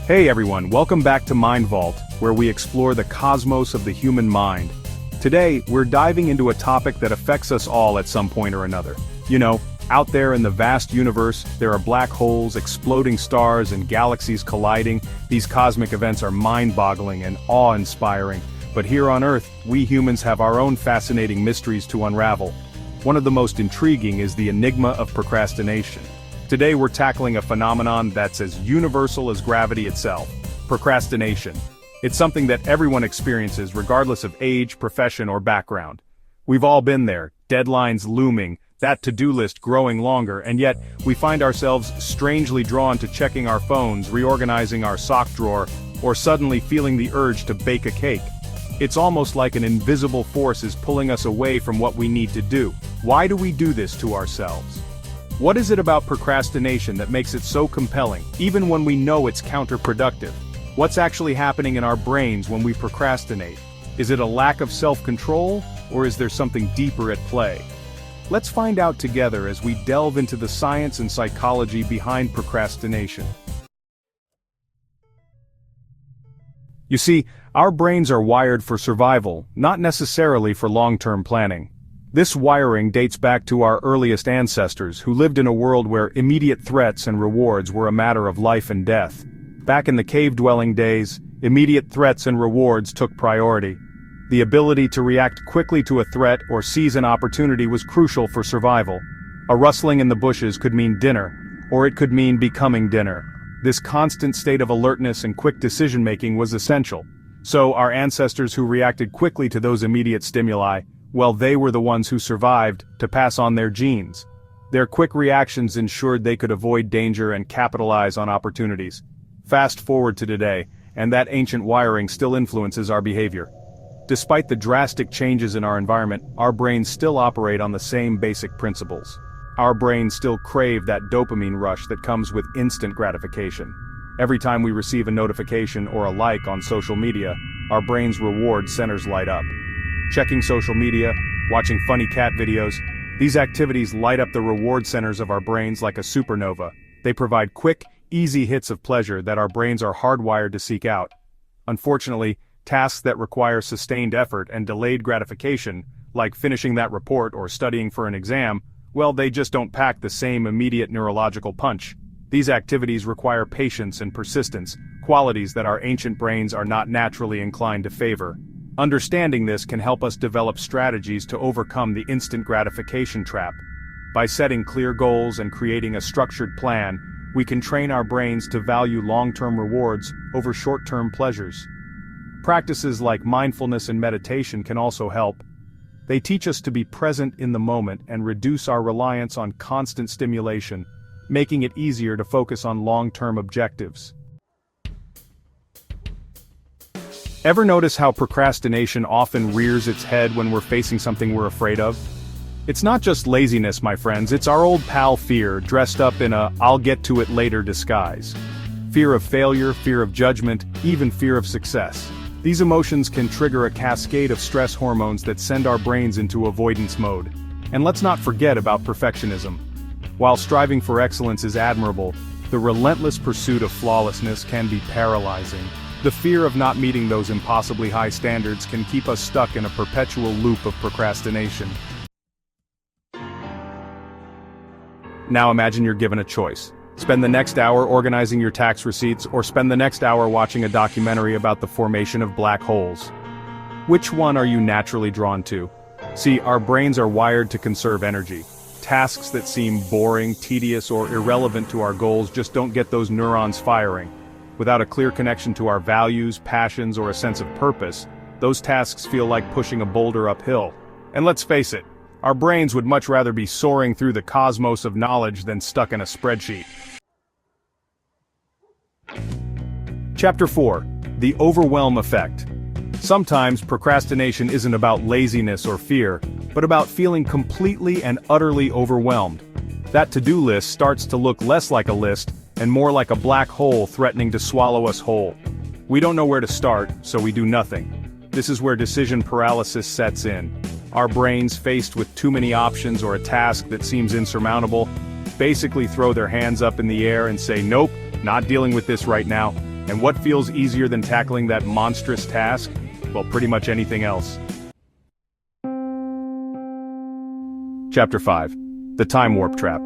Hey everyone, welcome back to Mind Vault, where we explore the cosmos of the human mind. Today, we're diving into a topic that affects us all at some point or another. Out there in the vast universe, there are black holes, exploding stars, and galaxies colliding. These cosmic events are mind-boggling and awe-inspiring. But here on Earth, we humans have our own fascinating mysteries to unravel. One of the most intriguing is the enigma of procrastination. Today we're tackling a phenomenon that's as universal as gravity itself: procrastination. It's something that everyone experiences regardless of age, profession, or background. We've all been there, deadlines looming, that to-do list growing longer, and yet we find ourselves strangely drawn to checking our phones, reorganizing our sock drawer, or suddenly feeling the urge to bake a cake. It's almost like an invisible force is pulling us away from what we need to do. Why do we do this to ourselves? What is it about procrastination that makes it so compelling, even when we know it's counterproductive? What's actually happening in our brains when we procrastinate? Is it a lack of self-control, or is there something deeper at play? Let's find out together as we delve into the science and psychology behind procrastination. You see, our brains are wired for survival, not necessarily for long-term planning. This wiring dates back to our earliest ancestors who lived in a world where immediate threats and rewards were a matter of life and death. Back in the cave-dwelling days, immediate threats and rewards took priority. The ability to react quickly to a threat or seize an opportunity was crucial for survival. A rustling in the bushes could mean dinner, or it could mean becoming dinner. This constant state of alertness and quick decision-making was essential. So our ancestors who reacted quickly to those immediate stimuli, well, they were the ones who survived to pass on their genes. Their quick reactions ensured they could avoid danger and capitalize on opportunities. Fast forward to today, and that ancient wiring still influences our behavior. Despite the drastic changes in our environment, our brains still operate on the same basic principles. Our brains still crave that dopamine rush that comes with instant gratification. Every time we receive a notification or a like on social media, our brain's reward centers light up. Checking social media, watching funny cat videos, these activities light up the reward centers of our brains like a supernova. They provide quick, easy hits of pleasure that our brains are hardwired to seek out. Unfortunately, tasks that require sustained effort and delayed gratification, like finishing that report or studying for an exam, well, they just don't pack the same immediate neurological punch. These activities require patience and persistence, qualities that our ancient brains are not naturally inclined to favor. Understanding this can help us develop strategies to overcome the instant gratification trap. By setting clear goals and creating a structured plan, we can train our brains to value long-term rewards over short-term pleasures. Practices like mindfulness and meditation can also help. They teach us to be present in the moment and reduce our reliance on constant stimulation, making it easier to focus on long-term objectives. Ever notice how procrastination often rears its head when we're facing something we're afraid of? It's not just laziness, my friends, it's our old pal fear dressed up in a "I'll get to it later" disguise. Fear of failure, fear of judgment, even fear of success. These emotions can trigger a cascade of stress hormones that send our brains into avoidance mode. And let's not forget about perfectionism. While striving for excellence is admirable, the relentless pursuit of flawlessness can be paralyzing. The fear of not meeting those impossibly high standards can keep us stuck in a perpetual loop of procrastination. Now imagine you're given a choice. Spend the next hour organizing your tax receipts, or spend the next hour watching a documentary about the formation of black holes. Which one are you naturally drawn to? See, our brains are wired to conserve energy. Tasks that seem boring, tedious, or irrelevant to our goals just don't get those neurons firing. Without a clear connection to our values, passions, or a sense of purpose, those tasks feel like pushing a boulder uphill. And let's face it, our brains would much rather be soaring through the cosmos of knowledge than stuck in a spreadsheet. Chapter 4. The Overwhelm Effect. Sometimes procrastination isn't about laziness or fear, but about feeling completely and utterly overwhelmed. That to-do list starts to look less like a list and more like a black hole threatening to swallow us whole. We don't know where to start, so we do nothing. This is where decision paralysis sets in. Our brains, faced with too many options or a task that seems insurmountable, basically throw their hands up in the air and say, "Nope, not dealing with this right now." And what feels easier than tackling that monstrous task? Well, pretty much anything else. Chapter 5. The Time Warp Trap.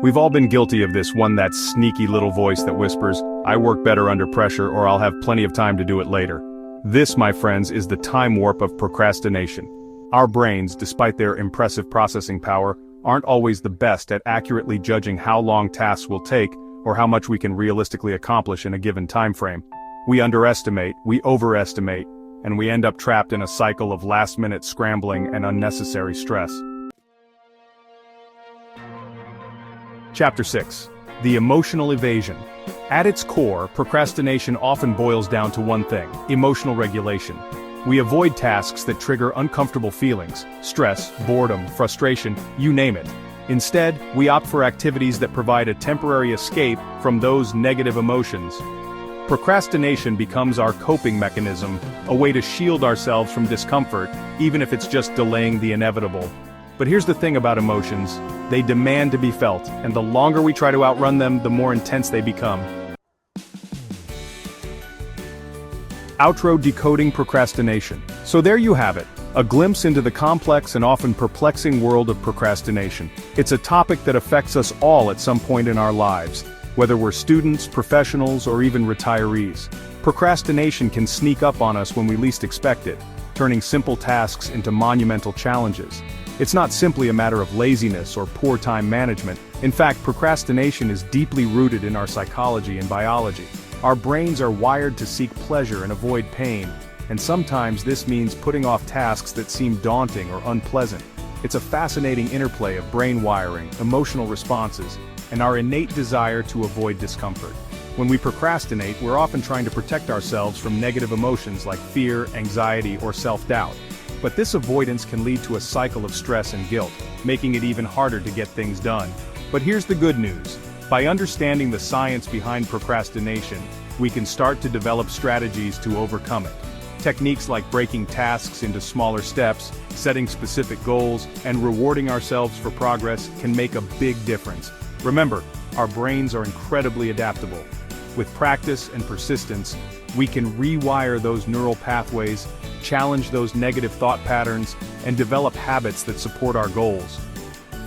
We've all been guilty of this one, that sneaky little voice that whispers, "I work better under pressure, or I'll have plenty of time to do it later." This, my friends, is the time warp of procrastination. Our brains, despite their impressive processing power, aren't always the best at accurately judging how long tasks will take or how much we can realistically accomplish in a given time frame. We underestimate, we overestimate, and we end up trapped in a cycle of last-minute scrambling and unnecessary stress. Chapter 6. The Emotional Evasion. At its core, procrastination often boils down to one thing: emotional regulation. We avoid tasks that trigger uncomfortable feelings, stress, boredom, frustration, you name it. Instead, we opt for activities that provide a temporary escape from those negative emotions. Procrastination becomes our coping mechanism, a way to shield ourselves from discomfort, even if it's just delaying the inevitable. But here's the thing about emotions: they demand to be felt, and the longer we try to outrun them, the more intense they become. Outro: Decoding Procrastination. So there you have it, a glimpse into the complex and often perplexing world of procrastination. It's a topic that affects us all at some point in our lives, whether we're students, professionals, or even retirees. Procrastination can sneak up on us when we least expect it, turning simple tasks into monumental challenges. It's not simply a matter of laziness or poor time management. In fact, procrastination is deeply rooted in our psychology and biology. Our brains are wired to seek pleasure and avoid pain, and sometimes this means putting off tasks that seem daunting or unpleasant. It's a fascinating interplay of brain wiring, emotional responses, and our innate desire to avoid discomfort. When we procrastinate, we're often trying to protect ourselves from negative emotions like fear, anxiety, or self-doubt. But this avoidance can lead to a cycle of stress and guilt, making it even harder to get things done. But here's the good news. By understanding the science behind procrastination, we can start to develop strategies to overcome it. Techniques like breaking tasks into smaller steps, setting specific goals, and rewarding ourselves for progress can make a big difference. Remember, our brains are incredibly adaptable. With practice and persistence, we can rewire those neural pathways, challenge those negative thought patterns, and develop habits that support our goals.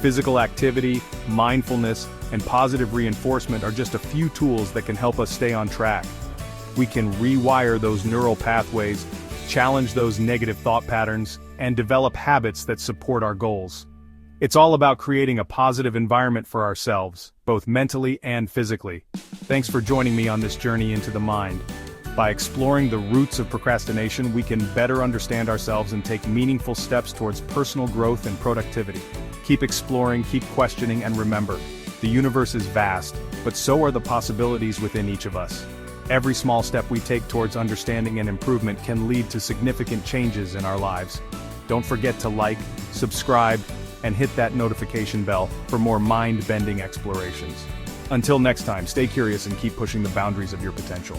Physical activity, mindfulness, and positive reinforcement are just a few tools that can help us stay on track. We can rewire those neural pathways, challenge those negative thought patterns, and develop habits that support our goals. It's all about creating a positive environment for ourselves, both mentally and physically. Thanks for joining me on this journey into the mind. By exploring the roots of procrastination, we can better understand ourselves and take meaningful steps towards personal growth and productivity. Keep exploring, keep questioning, and remember, the universe is vast, but so are the possibilities within each of us. Every small step we take towards understanding and improvement can lead to significant changes in our lives. Don't forget to like, subscribe, and hit that notification bell for more mind-bending explorations. Until next time, stay curious and keep pushing the boundaries of your potential.